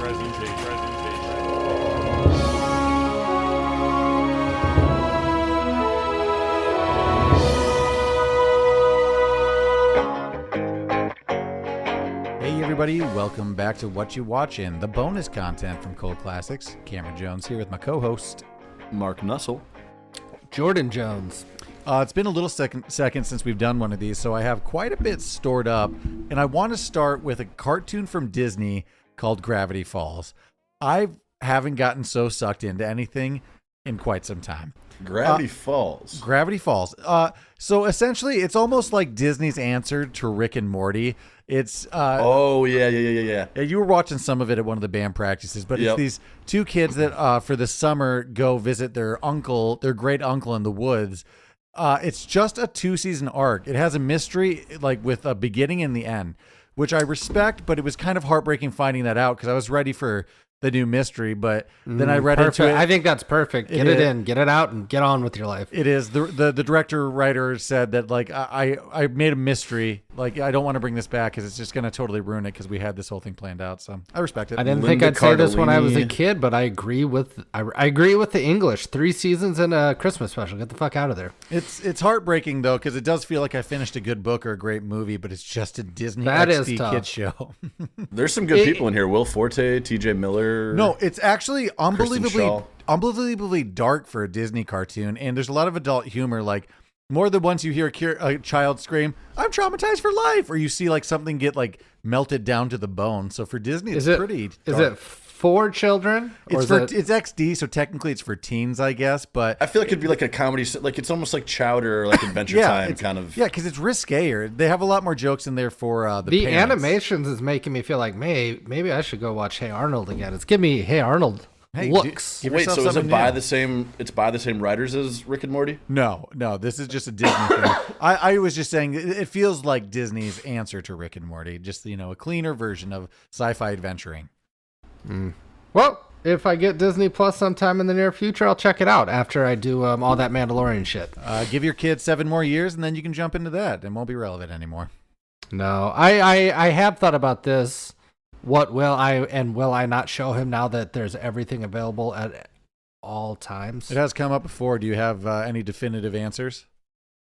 Hey everybody, welcome back to What You Watchin', the bonus content from Cult Classics. Cameron Jones here with my co-host, Mark Nussel. Jordan Jones. It's been a little second since we've done one of these, so I have quite a bit stored up, and I want to start with a cartoon from Disney called Gravity Falls. I haven't gotten so sucked into anything in quite some time. Gravity Falls. Gravity Falls. So essentially, it's almost like Disney's answer to Rick and Morty. It's Yeah. You were watching some of it at one of the band practices, but it's these two kids that for the summer go visit their great uncle in the woods. It's just a 2-season arc. It has a mystery, like with a beginning and the end, which I respect, but it was kind of heartbreaking finding that out because I was ready for the new mystery, but then I read into it. I think that's perfect. Get it in, get it out, and get on with your life. It is. The director writer said that like I made a mystery. Like I don't want to bring this back because it's just going to totally ruin it because we had this whole thing planned out. So I respect it. I didn't think I'd say this when I was a kid, but I agree with the English. 3 seasons and a Christmas special. Get the fuck out of there. It's heartbreaking though because it does feel like I finished a good book or a great movie, but it's just a Disney XD kids show. There's some good people in here. Will Forte, T.J. Miller. No, it's actually unbelievably dark for a Disney cartoon, and there's a lot of adult humor. Like more than once you hear a child scream, "I'm traumatized for life," or you see like something get like melted down to the bone. So for Disney, it's pretty dark. Is it for children? It's XD, so technically it's for teens, I guess. But I feel like it'd be like a comedy, like it's almost like Chowder, or like Adventure Time, kind of. Yeah, because it's risque. They have a lot more jokes in there for the parents. Animations is making me feel like maybe I should go watch Hey Arnold again. It's giving me Hey Arnold looks. Wait, so is it by the same? It's by the same writers as Rick and Morty? No. This is just a Disney thing. I was just saying it feels like Disney's answer to Rick and Morty, just a cleaner version of sci-fi adventuring. Well, if I get Disney Plus sometime in the near future, I'll check it out after I do all that Mandalorian shit. Give your kids 7 more years, and then you can jump into that. It won't be relevant anymore. No, I have thought about this. What will I not show him now that there's everything available at all times? It has come up before. Do you have any definitive answers?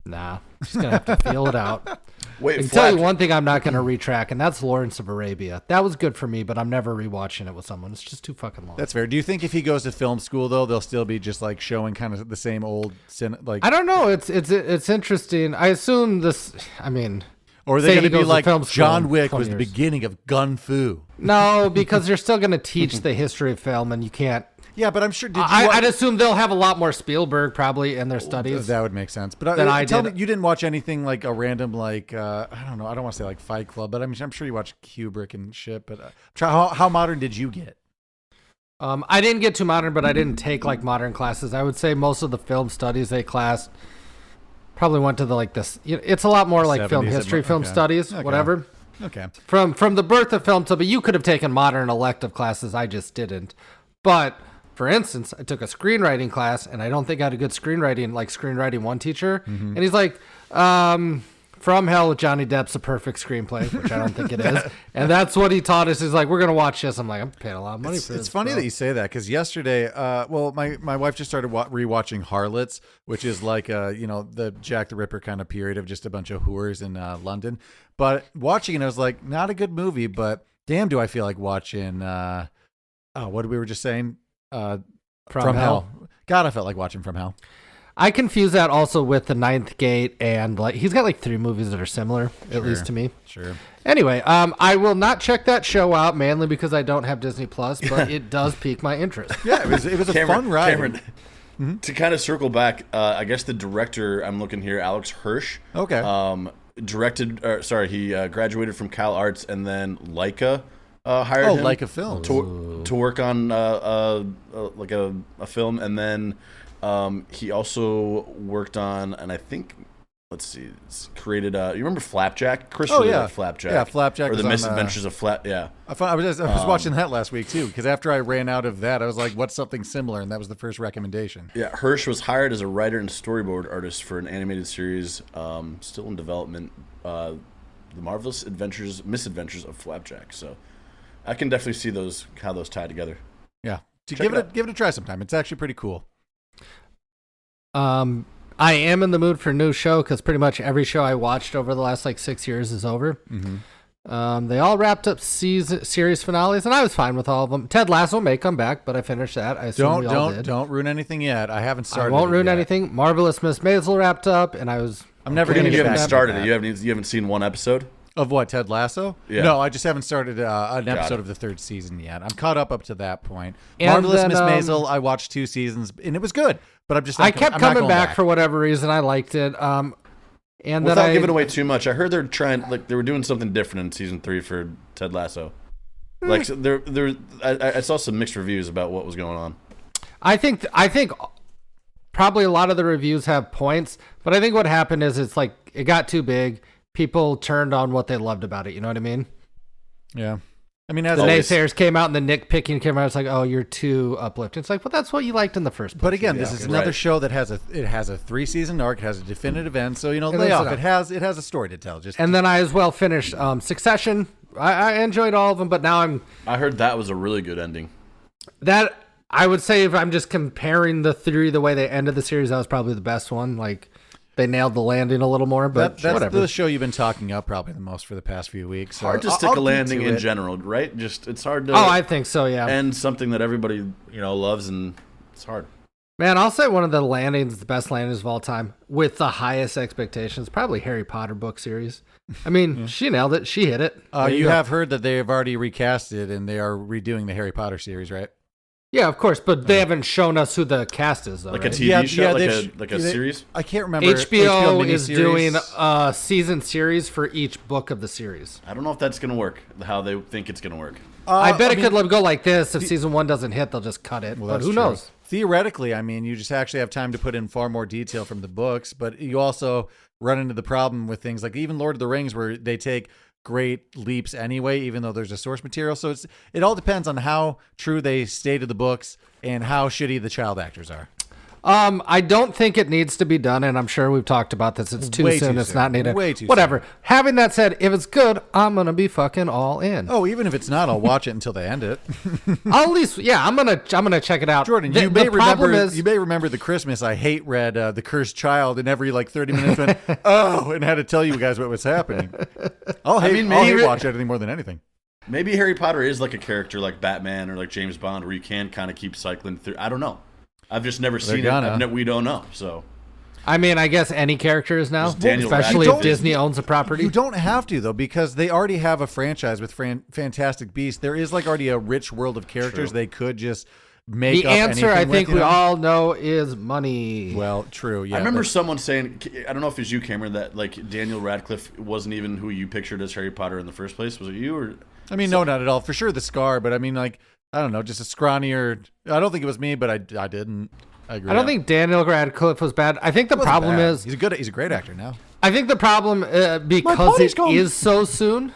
Nah, just gonna have to feel it out. Wait, I can tell you one thing I'm not gonna retrack, and that's Lawrence of Arabia. That was good for me, but I'm never rewatching it with someone. It's just too fucking long. That's fair. Do you think if he goes to film school though, they'll still be just like showing kind of the same old like? I don't know. It's interesting. I assume this. I mean. Or are they going to be like John Wick was the beginning of Gun Fu? No, because they're still going to teach the history of film, and you can't. Yeah, but I'm sure. I'd assume they'll have a lot more Spielberg probably in their studies. That would make sense. But tell me, you didn't watch anything like a random like I don't know. I don't want to say like Fight Club, but I'm sure you watched Kubrick and shit. But how modern did you get? I didn't get too modern, but I didn't take like modern classes. I would say most of the film studies they classed. Probably went to it's a lot more like film history, film studies, whatever. Okay. From the birth of film but you could have taken modern elective classes. I just didn't. But for instance, I took a screenwriting class, and I don't think I had a good screenwriting 1 teacher. Mm-hmm. And he's like, From Hell with Johnny Depp's a perfect screenplay, which I don't think it is. And that's what he taught us. He's like, we're going to watch this. I'm like, I'm paying a lot of money for this. It's funny that you say that because yesterday, my wife just started rewatching Harlots, which is like, the Jack the Ripper kind of period of just a bunch of whores in London. But watching it, I was like, not a good movie, but damn, do I feel like watching, what we were just saying? From Hell. God, I felt like watching From Hell. I confuse that also with The Ninth Gate, and he's got 3 movies that are similar, at least to me. Sure. Anyway, I will not check that show out mainly because I don't have Disney Plus, but it does pique my interest. Yeah, it was a fun ride. Cameron, to kind of circle back, I guess the director I'm looking here, Alex Hirsch. Okay. He graduated from Cal Arts, and then Leica hired him. Leica Film to work on a film, and then. He also worked on, and I think, created. You remember Flapjack? Chris really liked Flapjack. Yeah, Flapjack. Or the Misadventures of Flap. Yeah. I was watching that last week too, because after I ran out of that, I was like, "What's something similar?" And that was the first recommendation. Yeah, Hirsch was hired as a writer and storyboard artist for an animated series, still in development, The Marvelous Misadventures of Flapjack. So. I can definitely see how those tie together. Yeah, give it a try sometime. It's actually pretty cool. I am in the mood for a new show because pretty much every show I watched over the last 6 years is over. Mm-hmm. They all wrapped up series finales, and I was fine with all of them. Ted Lasso may come back, but I finished that. I assume we all did. Don't ruin anything yet. I haven't started. I won't ruin anything. Marvelous Miss Maisel wrapped up, and I'm never going to get back. You haven't started it. You haven't seen one episode of what, Ted Lasso? Yeah. No, I just haven't started an episode of the third season yet. I'm caught up to that point. And Marvelous then, Miss Maisel, I watched 2 seasons, and it was good. But I kept coming back for whatever reason. I liked it. And without giving away too much, I heard they were doing something different in season 3 for Ted Lasso. I saw some mixed reviews about what was going on. I think probably a lot of the reviews have points, but I think what happened is it got too big. People turned on what they loved about it. You know what I mean? Yeah. I mean, the naysayers came out and the nitpicking came out. It's like, oh, you're too uplifting. It's like, well, that's what you liked in the first place. But again, this is another show that has a 3-season arc, has a definitive end. So lay off. It has a story to tell. Then I as well finished Succession. I enjoyed all of them, but now I heard that was a really good ending. That I would say, if I'm just comparing the three, the way they ended the series, that was probably the best one. They nailed the landing a little more, but that's whatever. the show you've been talking up probably the most for the past few weeks. So hard to stick a landing in general, right? It's hard to. Oh, I think so. Yeah. And something that everybody loves, and it's hard. Man, I'll say one of the landings, the best landings of all time, with the highest expectations, probably Harry Potter book series. I mean, she nailed it. She hit it. You have heard that they have already recast it, and they are redoing the Harry Potter series, right? Yeah, of course, but they haven't shown us who the cast is, though. A right? TV show, like a series. I can't remember. HBO is doing a season series for each book of the series. I don't know if that's going to work. How they think it's going to work. I bet it could go like this. If season 1 doesn't hit, they'll just cut it. Well, but who knows? Theoretically, I mean, you just actually have time to put in far more detail from the books, but you also run into the problem with things like even Lord of the Rings, where they take great leaps anyway, even though there's a source material. So it all depends on how true they stay to the books and how shitty the child actors are. I don't think it needs to be done, and I'm sure we've talked about this. It's too soon. It's not needed. Way too Whatever. Soon. Having that said, if it's good, I'm gonna be fucking all in. Oh, even if it's not, I'll watch it until they end it. I'll at least, I'm gonna check it out. Jordan, you may remember the Christmas I hate read The Cursed Child, and every 30 minutes went, oh, and had to tell you guys what was happening. I'll hate watch it any more than anything. Maybe Harry Potter is like a character like Batman or like James Bond, where you can kind of keep cycling through. I don't know. I've just never seen it. We don't know. So, I mean, I guess any character is now, especially if Disney owns a property. You don't have to, though, because they already have a franchise with Fantastic Beasts. There is already a rich world of characters. True. They could just make the answer. I think we all know is money. Well, true. Yeah, I remember someone saying, I don't know if it was you, Cameron, that Daniel Radcliffe wasn't even who you pictured as Harry Potter in the first place. Was it you or? I mean, no, not at all. For sure, the scar, but I mean, I don't know, just a scrawnier. I don't think it was me, but I didn't. I agree. I don't think Daniel Radcliffe was bad. I think the problem is he's a great actor now. I think the problem because it is so soon.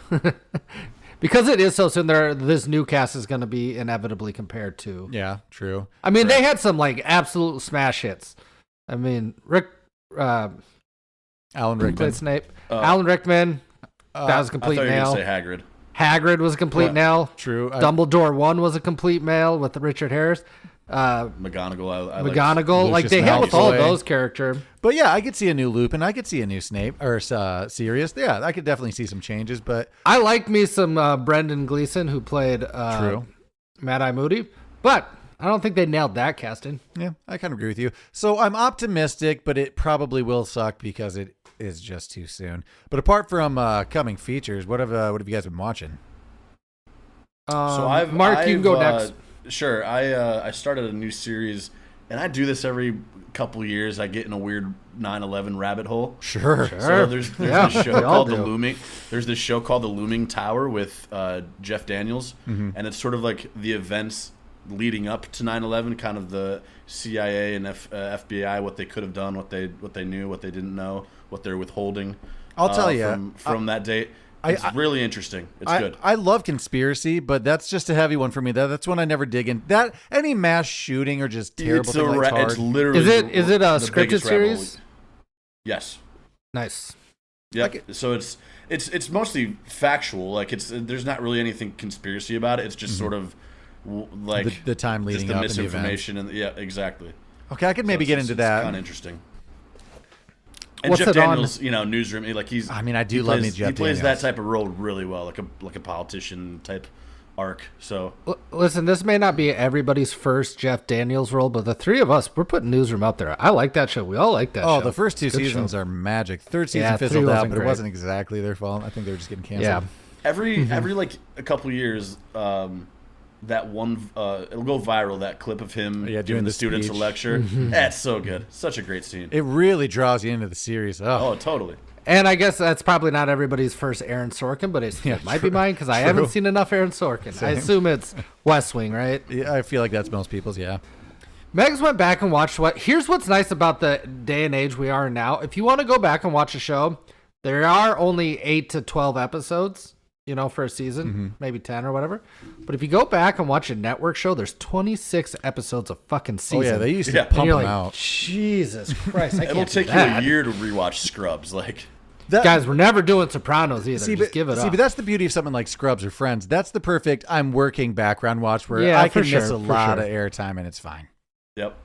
Because it is so soon, this new cast is going to be inevitably compared to. Yeah, true. I mean, they had some absolute smash hits. I mean, Alan Rickman played Snape. Alan Rickman. That was a complete nail. I thought you were going to say Hagrid. Hagrid was a complete nail. True. Dumbledore 1 was a complete nail with Richard Harris. McGonagall. They hit with all of those characters. But yeah, I could see a new Lupin. I could see a new Snape or Sirius. Yeah, I could definitely see some changes. But I like me some Brendan Gleeson, who played Mad-Eye Moody. But I don't think they nailed that casting. Yeah, I kind of agree with you. So I'm optimistic, but it probably will suck because it is just too soon. But apart from coming features, what have you guys been watching? Mark, you can go next. Sure. I started a new series, and I do this every couple years. I get in a weird 9/11 rabbit hole. Sure. So there's this show called The Looming. There's this show called The Looming Tower with Jeff Daniels, and it's sort of like the events leading up to 9/11, kind of the CIA and FBI, what they could have done, what they knew, what they didn't know, what they're withholding. I'll tell you from that date. It's really interesting. It's good. I love conspiracy, but that's just a heavy one for me. That's one I never dig in. That any mass shooting or just terrible it's thing hard. It's literally is it a scripted series? Yes. Nice. Yeah. So it's mostly factual. Like there's not really anything conspiracy about it. It's just sort of like the time leading just the up misinformation and yeah, exactly. Okay, I could maybe get into that. It's kind of interesting. And Jeff Daniels, newsroom, he's. I mean, I do love me Jeff Daniels. He plays that type of role really well, like a politician type arc. So listen, this may not be everybody's first Jeff Daniels role, but the three of us, we're putting Newsroom up there. I like that show. We all like that show. Oh, the first two seasons are magic. Third season fizzled out, but it wasn't exactly their fault. I think they were just getting canceled. Yeah. Every like a couple years, that one it'll go viral. That clip of him giving the students a lecture. That's so good. Such a great scene. It really draws you into the series. Oh, totally. And I guess that's probably not everybody's first Aaron Sorkin, but it might be mine because I haven't seen enough Aaron Sorkin. Same. I assume it's West Wing, right? Yeah, I feel like that's most people's. Yeah. Megs went back and watched Here's what's nice about the day and age we are in now. If you want to go back and watch a show, there are only 8 to 12 episodes. For a season, maybe 10 or whatever. But if you go back and watch a network show, there's 26 episodes of fucking season. Oh, yeah, they used to pump them out. Jesus Christ, I can't It'll take you a year to rewatch Scrubs. Guys, we're never doing Sopranos either. Just give it up. But that's the beauty of something like Scrubs or Friends. That's the perfect I'm working background watch where I can miss a lot of airtime and it's fine. Yep.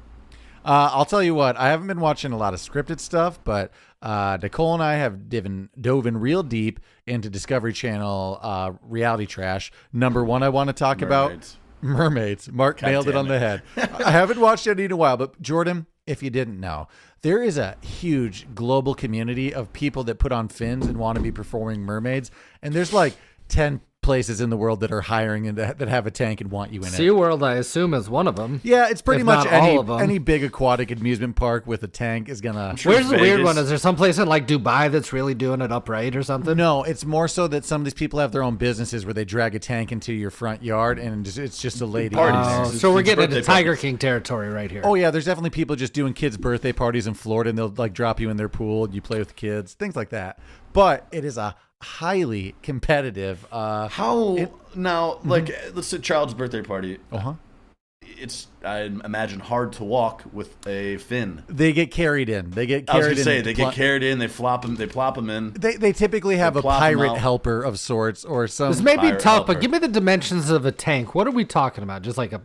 I'll tell you what, I haven't been watching a lot of scripted stuff, but Nicole and I have dove in real deep into Discovery Channel reality trash. Number one I want to talk about, Mermaids. Mark nailed it on the head. I haven't watched any in a while, but Jordan, if you didn't know, there is a huge global community of people that put on fins and want to be performing mermaids, and there's like 10 places in the world that are hiring and that have a tank and want you in it. SeaWorld, I assume, is one of them. Yeah, it's pretty much any big aquatic amusement park with a tank is gonna. Where's the weird one? Is there some place in like Dubai that's really doing it upright or something? No, it's more so that some of these people have their own businesses where they drag a tank into your front yard and it's just a lady. So we're getting into Tiger King territory right here. Oh yeah, there's definitely people just doing kids' birthday parties in Florida and they'll like drop you in their pool and you play with the kids, things like that. But it is a highly competitive. Let's say child's birthday party. It's, I imagine, hard to walk with a fin. They get carried in. They get carried in. They flop them. They plop them in. They typically have a pirate helper of sorts or some. This may be tough, but give me the dimensions of a tank. What are we talking about? Just like an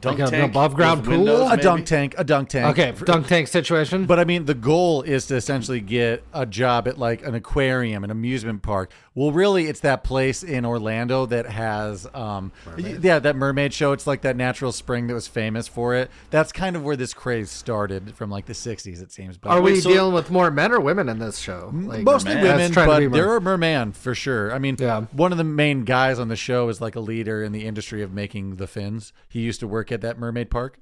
above ground pool? Windows, a dunk tank. Okay, dunk tank situation. But I mean, the goal is to essentially get a job at like an aquarium, an amusement park. Well, really, it's that place in Orlando that has, that mermaid show. It's like that natural spring that was famous for it. That's kind of where this craze started from, like the 60s, it seems. But are we dealing with more men or women in this show? Like, mostly women, but there are merman for sure. I mean, one of the main guys on the show is like a leader in the industry of making the fins. He used to work at that mermaid park.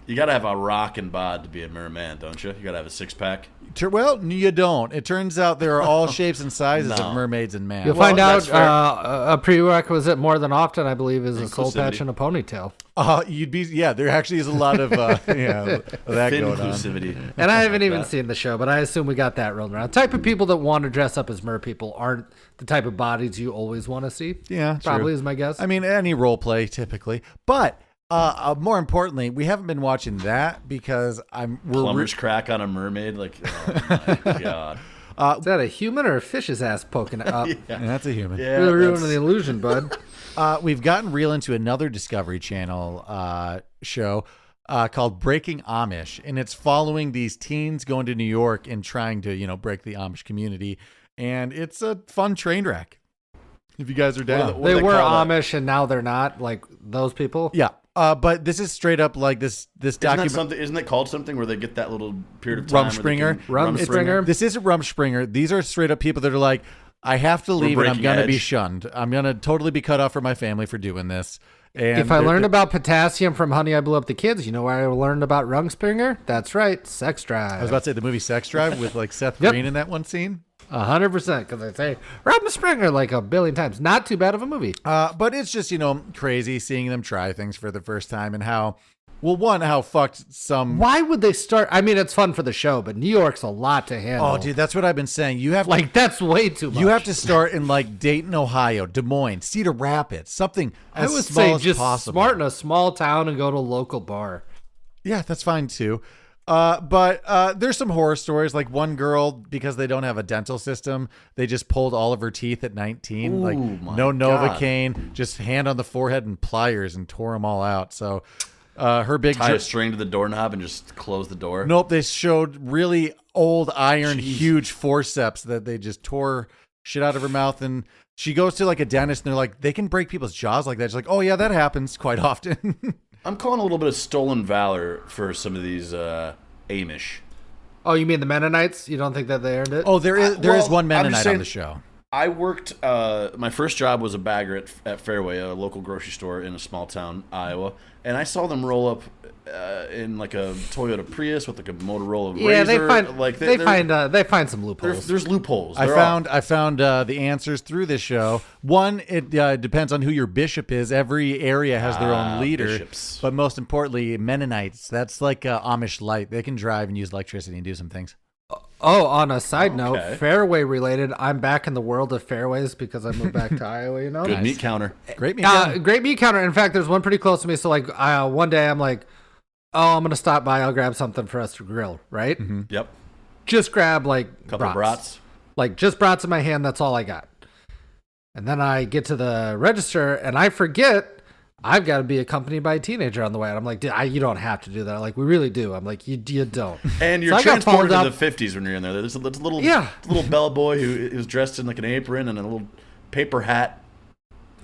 You got to have a rockin' bod to be a merman, don't you? You got to have a six-pack. Well, you don't. It turns out there are all shapes and sizes of mermaids and man. You'll find out a prerequisite more than often, I believe, is a soul patch and a ponytail. There actually is a lot of that going on. And I haven't even seen the show, but I assume we got that rolling around. The type of people that want to dress up as mer people aren't the type of bodies you always want to see. Yeah, probably is my guess. I mean, any role play typically, but more importantly, we haven't been watching that because plumber's crack on a mermaid. Like, oh my god. Is that a human or a fish's ass poking up? Yeah, that's a human. Yeah, really ruining the illusion, bud. We've gotten real into another Discovery Channel show called Breaking Amish, and it's following these teens going to New York and trying to, break the Amish community, and it's a fun train wreck. If you guys are down, they were Amish and now they're not, like those people. Yeah. But this is straight up like this document. Isn't it called something where they get that little period of time? Rumspringa. This isn't Rumspringa. These are straight up people that are like, I have to leave and I'm going to be shunned. I'm going to totally be cut off from my family for doing this. And if I learned about potassium from Honey, I Blew Up the Kids, you know where I learned about Rumspringa? That's right, Sex Drive. I was about to say the movie Sex Drive with like Seth Green in that one scene. 100%, because I say Rumspringa like a billion times. Not too bad of a movie. But it's just, crazy seeing them try things for the first time and how fucked some... Why would they start... I mean, it's fun for the show, but New York's a lot to handle. Oh, dude, that's what I've been saying. You have that's way too much. You have to start in like Dayton, Ohio, Des Moines, Cedar Rapids, something as small as possible. Smart in a small town and go to a local bar. Yeah, that's fine too. But there's some horror stories. Like one girl, because they don't have a dental system, they just pulled all of her teeth at 19. Ooh, like my no God. Novocaine, just hand on the forehead and pliers and tore them all out. So her big Tie a string to the doorknob and just close the door. Nope, they showed really old iron, huge forceps that they just tore shit out of her mouth. And she goes to like a dentist and they're like, they can break people's jaws like that. She's like, oh yeah, that happens quite often. I'm calling a little bit of stolen valor for some of these Amish. Oh, you mean the Mennonites? You don't think that they earned it? Oh, there is one I'm Mennonite just saying- on the show. I worked, my first job was a bagger at Fairway, a local grocery store in a small town, Iowa. And I saw them roll up in like a Toyota Prius with like a Motorola yeah, Razr. they find some loopholes. There's loopholes. I found the answers through this show. One, it depends on who your bishop is. Every area has their own leader. Bishops. But most importantly, Mennonites. That's like Amish light. They can drive and use electricity and do some things. Oh, on a side note, Okay. Fairway related, I'm back in the world of fairways because I moved back to Iowa, you know? Good meat counter. Great meet. Great meat counter. In fact, there's one pretty close to me. So, like, one day I'm like, oh, I'm going to stop by. I'll grab something for us to grill, right? Mm-hmm. Yep. Just grab, like, Couple of brats. Like, just brats in my hand. That's all I got. And then I get to the register, and I forget I've got to be accompanied by a teenager on the way. And I'm like, you don't have to do that. Like, we really do. I'm like, you don't. And you're So I got transported to followed the 50s when you're in there. There's a little Yeah. little bellboy who's dressed in like an apron and a little paper hat.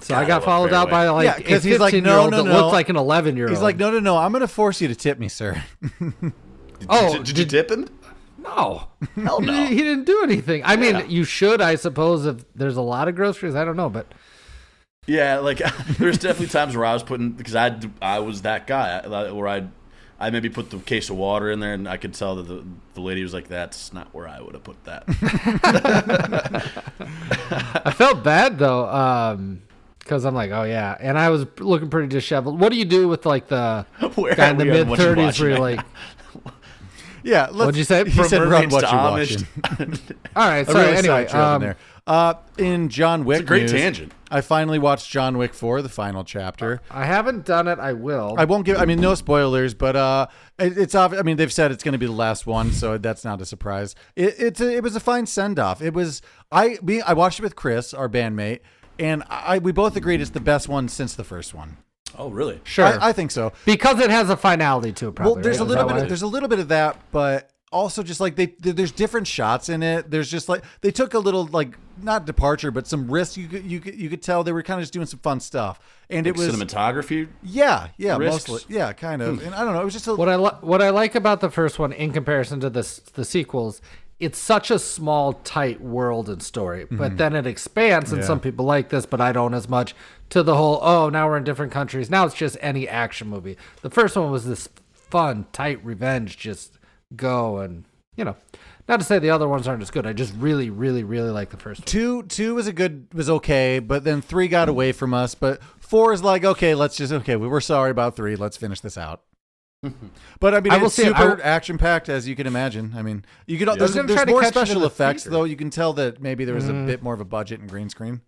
So God, I I got love followed out by Fairway. like Yeah, 'cause a he's like, 15-year-old no, that no. looked like an 11-year-old. He's like, no, I'm going to force you to tip me, sir. Oh, Did you tip him? no. Hell no. He didn't do anything. I mean, Yeah. you should, I suppose, if there's a lot of groceries. I don't know, but Yeah, like there's definitely times where I was putting, because I was that guy where I maybe put the case of water in there and I could tell that the lady was like, that's not where I would have put that. I felt bad though, because I'm like, oh yeah, and I was looking pretty disheveled. What do you do with like the Where guy are in the we on mid What You 30s where you're Watching? like, Yeah. what'd you say? He said, run Mermaids what to you Amish. watching. all right, I sorry. really Anyway, sidetracked in there. In John Wick It's a great news, tangent. I finally watched John Wick 4, the final chapter. I haven't done it. I will. I won't give. I mean, no spoilers, but it's obvious. I mean, they've said it's going to be the last one, so that's not a surprise. It was a fine send off. It was. I watched it with Chris, our bandmate, and we both agreed it's the best one since the first one. Oh, really? Sure, I think so. because it has a finality to it. Probably. Well, there's right? a little Is that bit. why? There's a little bit of that, but also just like there's different shots in it. There's just like they took a little like not departure, but some risks. You could tell they were kind of just doing some fun stuff, and Like it was cinematography. yeah, risks? mostly yeah, kind of. And I don't know, it was just a What I like about the first one in comparison to the sequels, it's such a small, tight world and story. But then it expands, and Yeah. some people like this, but I don't as much, to the whole, oh, now we're in different countries. Now it's just any action movie. The first one was this fun, tight revenge, just go and, not to say the other ones aren't as good. I just really, really, really like the first one. Two was okay, but then 3 got away from us. But 4 is like, okay, we were sorry about 3. Let's finish this out. But I mean, it's super action packed, as you can imagine. I mean, you could there's gonna try to more catch it in special the effects theater. though. You can tell that maybe there was a bit more of a budget and green screen.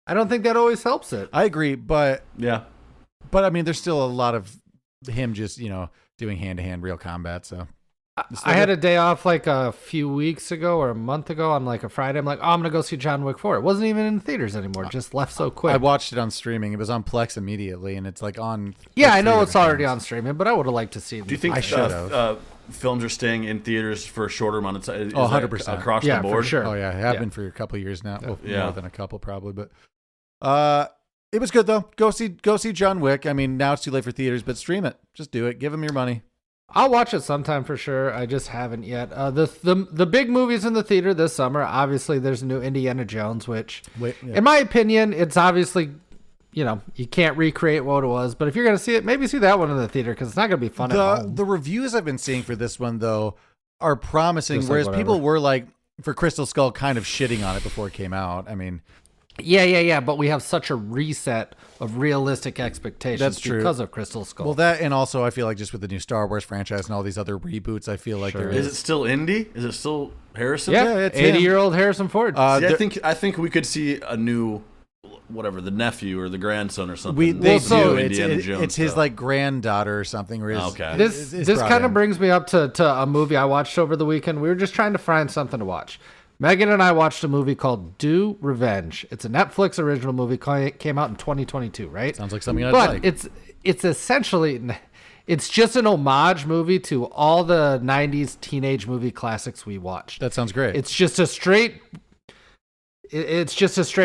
I don't think that always helps it. I agree, but Yeah. I mean, there's still a lot of him just doing hand to hand real combat. So I had a day off like a few weeks ago or a month ago on like a Friday. I'm like, oh, I'm going to go see John Wick 4. It wasn't even in theaters anymore. It just left so quick. I watched it on streaming. It was on Plex immediately, and it's like on. Yeah, like I know 3 it's different already times. on streaming, but I would have liked to see it. Do you think I should've. films are staying in theaters for a shorter amount of time? Oh, 100%. Across Yeah, the for board? sure. Oh yeah, I have Yeah. been for a couple of years now. Well, Yeah. more than a couple probably, but it was good though. Go see John Wick. I mean, now it's too late for theaters, but stream it. Just do it. Give them your money. I'll watch it sometime for sure. I just haven't yet. The big movies in the theater this summer, obviously there's a new Indiana Jones, which in my opinion, it's obviously, you can't recreate what it was, but if you're going to see it, maybe see that one in the theater because it's not going to be fun at home. The reviews I've been seeing for this one though are promising, Just like whereas whatever. people were like for Crystal Skull kind of shitting on it before it came out. I mean, Yeah, but we have such a reset of realistic expectations That's true. because of Crystal Skull. well, that and also I feel like just with the new Star Wars franchise and all these other reboots, I feel like Sure. there Is is. it still Indy? Is it still Harrison? yeah, it's him. 80-year-old Harrison Ford. See, I think we could see a new whatever, the nephew or the grandson or something. They do do. Indiana Jones It's his stuff. like granddaughter or something. Or Okay. This kind of brings me up to a movie I watched over the weekend. We were just trying to find something to watch. Megan and I watched a movie called Do Revenge. It's a Netflix original movie. Came out in 2022, right? Sounds like something I'd but like. it's essentially, it's just an homage movie to all the 90s teenage movie classics we watched. That sounds great. It's just a straight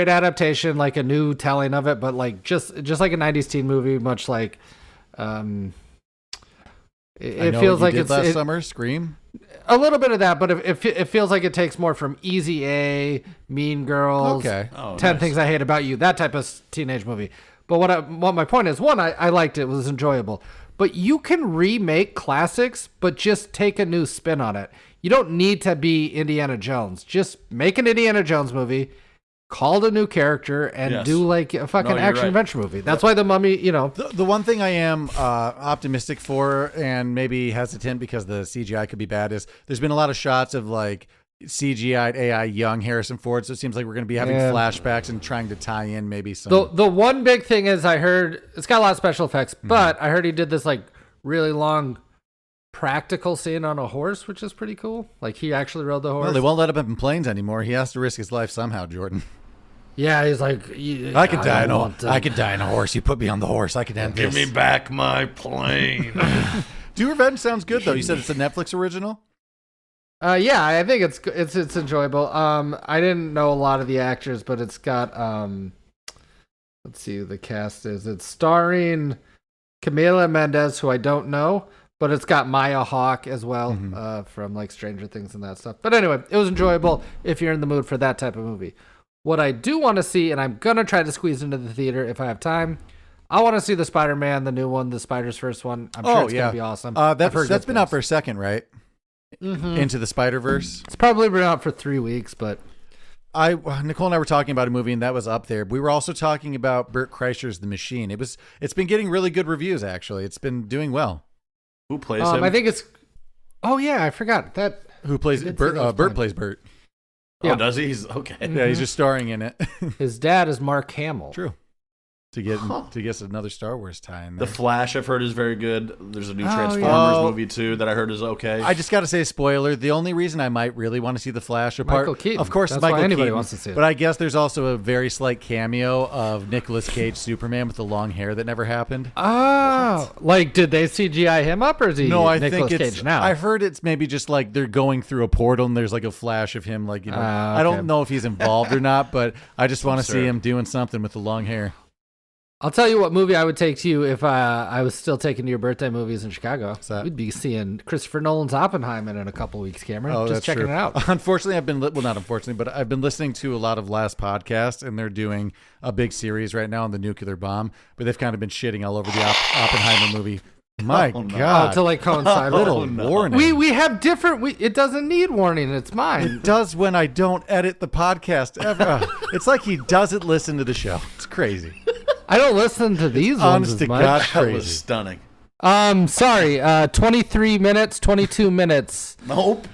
adaptation, like a new telling of it, but like just like a 90s teen movie, much like it feels like it's last summer Scream. A little bit of that, but it feels like it takes more from Easy A, Mean Girls, Okay. 10 Things I Hate About You, that type of teenage movie. But what my point is, one, I liked it. It was enjoyable. But you can remake classics, but just take a new spin on it. You don't need to be Indiana Jones. Just make an Indiana Jones movie, call a new character, and do like a fucking action-adventure movie. That's why The Mummy, The one thing I am optimistic for and maybe hesitant because the CGI could be bad is there's been a lot of shots of like CGI AI young Harrison Ford, so it seems like we're going to be having flashbacks and trying to tie in maybe some. The one big thing is I heard it's got a lot of special effects, but I heard he did this like really long practical scene on a horse, which is pretty cool. Like he actually rode the horse. Well, they won't let him in planes anymore. He has to risk his life somehow, Jordan. Yeah, he's like, I could die in a horse. You put me on the horse. I could end Give this. me back my plane. Do Revenge sounds good though. You said it's a Netflix original. Yeah, I think it's enjoyable. I didn't know a lot of the actors, but it's got let's see who the cast is. It's starring Camila Mendes, who I don't know, but it's got Maya Hawke as well, from like Stranger Things and that stuff. But anyway, it was enjoyable if you're in the mood for that type of movie. What I do want to see, and I'm going to try to squeeze into the theater if I have time, I want to see the Spider-Man, the new one, the Spiderverse one. I'm sure it's going to be awesome. That's been out for a second, right? Into the Spiderverse. It's probably been out for 3 weeks, but Nicole and I were talking about a movie, and that was up there. We were also talking about Burt Kreischer's The Machine. It's been getting really good reviews, actually. It's been doing well. Who plays him? I think it's... Oh, yeah, I forgot. Who plays Burt? Burt plays Burt. Oh, does he? He's okay. Yeah, he's just starring in it. His dad is Mark Hamill. True. To get another Star Wars tie in there. The Flash, I've heard, is very good. There's a new Transformers movie too that I heard is okay. I just got to say, spoiler. The only reason I might really want to see the Flash, Michael Keaton. Of course, that's Michael why anybody Keaton, wants to see it. But I guess there's also a very slight cameo of Nicolas Cage Superman with the long hair that never happened. Oh, like did they CGI him up, or is he Nicolas Cage now? I heard it's maybe just like they're going through a portal and there's like a flash of him, like I don't know if he's involved or not, but I just want to see him doing something with the long hair. I'll tell you what movie I would take to you if I was still taking to your birthday movies in Chicago. We'd be seeing Christopher Nolan's Oppenheimer in a couple weeks, Cameron. Oh, just checking it out. Unfortunately, not unfortunately, but I've been listening to a lot of Last Podcast, and they're doing a big series right now on the nuclear bomb, but they've kind of been shitting all over the Oppenheimer movie. My God. To like coincide. Little warning. We have different, it doesn't need warning. It's mine. It does when I don't edit the podcast ever. It's like he doesn't listen to the show. It's crazy. I don't listen to these Honest ones to as much. God, That was stunning. Sorry, 23 minutes, 22 minutes. Nope.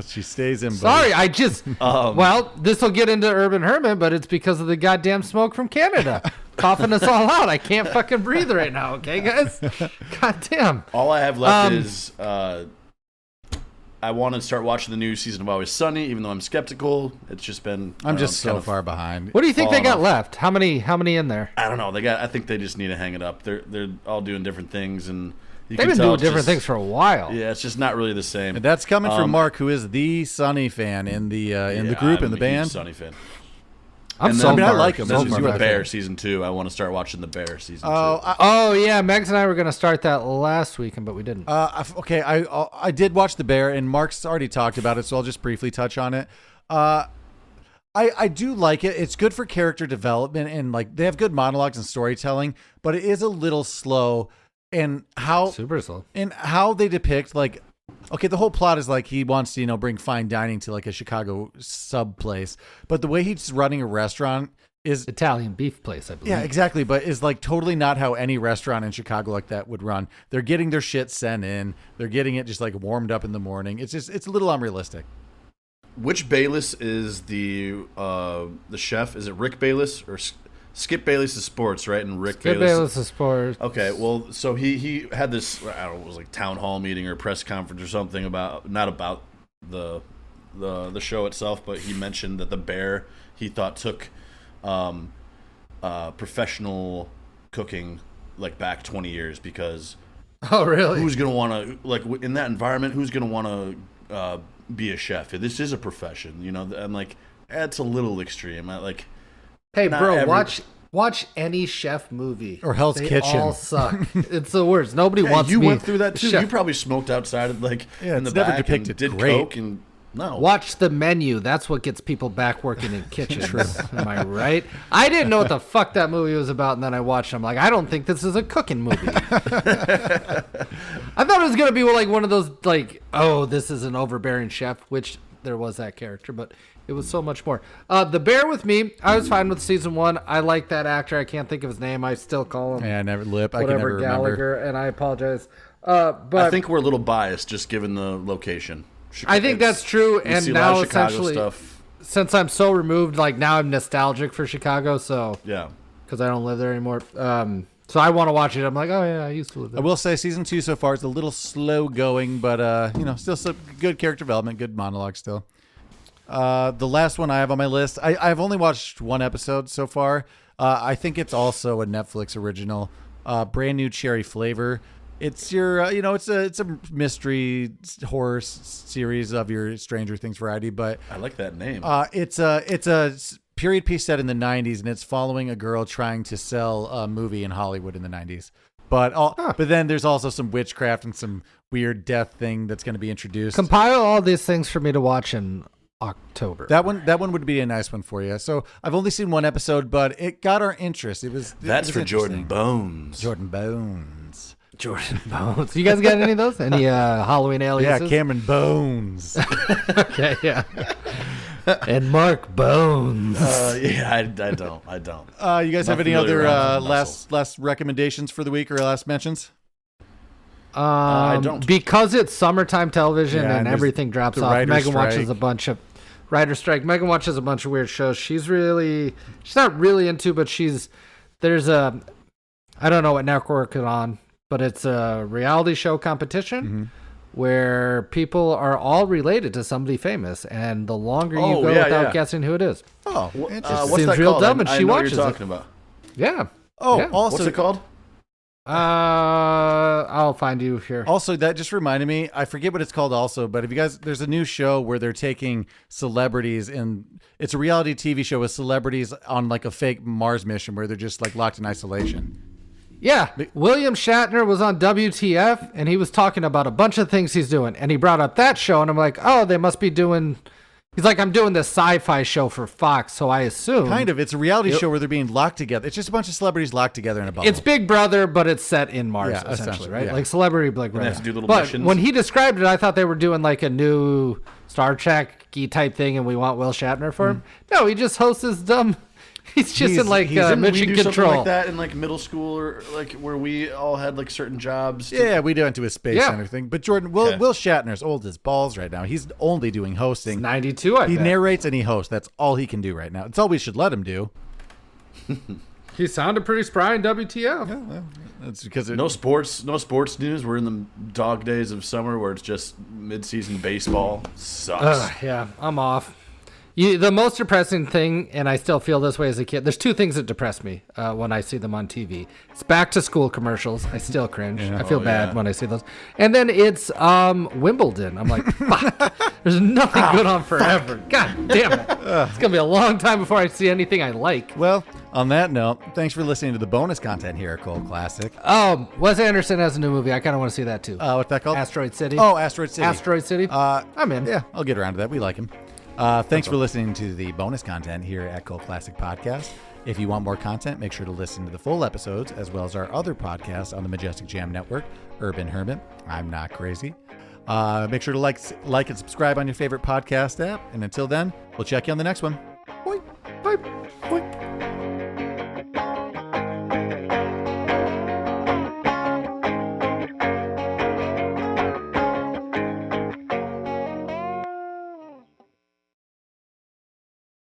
She stays in. Sorry, I just, well, this will get into Urban Hermit, but it's because of the goddamn smoke from Canada. Coughing us all out. I can't fucking breathe right now, okay, guys? Goddamn. All I have left is I want to start watching the new season of Always Sunny, even though I'm skeptical. It's just been... I'm just so far behind. What do you think they got left? How many in there? I don't know. I think they just need to hang it up. They're all doing different things, and they've been doing different things for a while. Yeah, it's just not really the same. And that's coming from Mark, who is the Sunny fan in the group, in the band. I'm a huge Sunny fan. I like him. This is The Bear season 2. I want to start watching The Bear season 2. Yeah, Megs and I were going to start that last weekend, but we didn't. Okay, I did watch The Bear, and Mark's already talked about it, so I'll just briefly touch on it. I do like it. It's good for character development, and like they have good monologues and storytelling, but it is a little slow. And super slow. And how they depict like. Okay, the whole plot is like he wants to, bring fine dining to like a Chicago sub place. But the way he's running a restaurant is Italian beef place, I believe. Yeah, exactly. But is like totally not how any restaurant in Chicago like that would run. They're getting their shit sent in. They're getting it just like warmed up in the morning. It's a little unrealistic. Which Bayless is the chef? Is it Rick Bayless or Skip Bayless is sports, right? And Rick Skip Bayless is sports. Okay, well, so he had this, I don't know, it was like town hall meeting or press conference or something about, not about the show itself, but he mentioned that the Bear, he thought, took professional cooking like back 20 years because oh really? Who's gonna want to, like, in that environment? Who's gonna want to be a chef? This is a profession, And like, that's a little extreme. Like, hey, bro, watch any chef movie or Hell's Kitchen. They all suck. It's the worst. Nobody wants. You me went through that too. Chef. You probably smoked outside, in the never back, depicted and did great. coke and. No. Watch the menu. That's what gets people back working in kitchens. Am I right? I didn't know what the fuck that movie was about, and then I watched it. I'm like, I don't think this is a cooking movie. I thought it was going to be like one of those, like, oh, this is an overbearing chef, which there was that character, but it was so much more. The Bear with Me, I was fine with season 1. I like that actor. I can't think of his name. I still call him. Yeah, I can never Gallagher, remember. and I apologize. But I think we're a little biased just given the location. I think that's true, and now essentially, stuff. Since I'm so removed, like now I'm nostalgic for Chicago, so yeah, because I don't live there anymore. So I want to watch it. I'm like, oh yeah, I used to live there. I will say season 2 so far is a little slow going, but still some good character development, good monologue still. The last one I have on my list, I've only watched one episode so far. I think it's also a Netflix original, Brand New Cherry Flavor. It's your, it's a mystery horror series of your Stranger Things variety, but I like that name. It's a period piece set in the 90s, and it's following a girl trying to sell a movie in Hollywood in the 90s. But then there's also some witchcraft and some weird death thing that's going to be introduced. Compile all these things for me to watch in October. That one would be a nice one for you. So I've only seen one episode, but it got our interest. That's for Jordan Bones. Jordan Bones. You guys got any of those? Any Halloween aliases? Yeah, Cameron Bones. Okay, yeah. And Mark Bones. Yeah, I don't. You guys have any other last recommendations for the week or last mentions? I don't. Because it's summertime television and everything drops off. Megan watches a bunch of writer strike. Megan watches a bunch of weird shows. She's not really into, but there's I don't know what network it's on. But it's a reality show competition where people are all related to somebody famous, and the longer you go without guessing who it is. Oh, what's seems that real called? Dumb, and she watches what you're talking about. Yeah. Oh, yeah. Also, what's it called? I'll find you here. Also, that just reminded me. I forget what it's called. Also, but if you guys, there's a new show where they're taking celebrities, and it's a reality TV show with celebrities on like a fake Mars mission where they're just like locked in isolation. Yeah, William Shatner was on WTF, and he was talking about a bunch of things he's doing, and he brought up that show, and I'm like, oh, they must be doing... He's like, I'm doing this sci-fi show for Fox, so I assume... Kind of. It's a reality show where they're being locked together. It's just a bunch of celebrities locked together in a bubble. It's Big Brother, but it's set in Mars, essentially, right? Yeah. Like Celebrity Big Brother. They have to do little but missions. When he described it, I thought they were doing like a new Star Trek-y type thing, and we want Will Shatner for him. No, he just hosts his dumb... He's in like mission control. Like that in like middle school or like where we all had like certain jobs. Yeah, we went to a space center thing. But Jordan, Will Shatner's old as balls right now. He's only doing hosting. He's 92, I He bet. narrates and he hosts. That's all he can do right now. It's all we should let him do. He sounded pretty spry in WTF. Yeah, that's because no sports news. We're in the dog days of summer where it's just mid-season baseball. Sucks. Yeah, I'm off. The most depressing thing, and I still feel this way as a kid, there's two things that depress me when I see them on TV. It's back-to-school commercials. I still cringe. I feel bad when I see those. And then it's Wimbledon. I'm like, fuck. There's nothing good on forever. God damn it. It's going to be a long time before I see anything I like. Well, on that note, thanks for listening to the bonus content here at Cult Classic. Wes Anderson has a new movie. I kind of want to see that, too. What's that called? Asteroid City. Oh, Asteroid City. Asteroid City. I'm in. Yeah, I'll get around to that. We like him. Thanks for listening to the bonus content here at Cult Classic Podcast. If you want more content, make sure to listen to the full episodes as well as our other podcasts on the Majestic Jam Network, Urban Hermit, I'm Not Crazy. Make sure to like and subscribe on your favorite podcast app. And until then, we'll check you on the next one. Bye. Bye.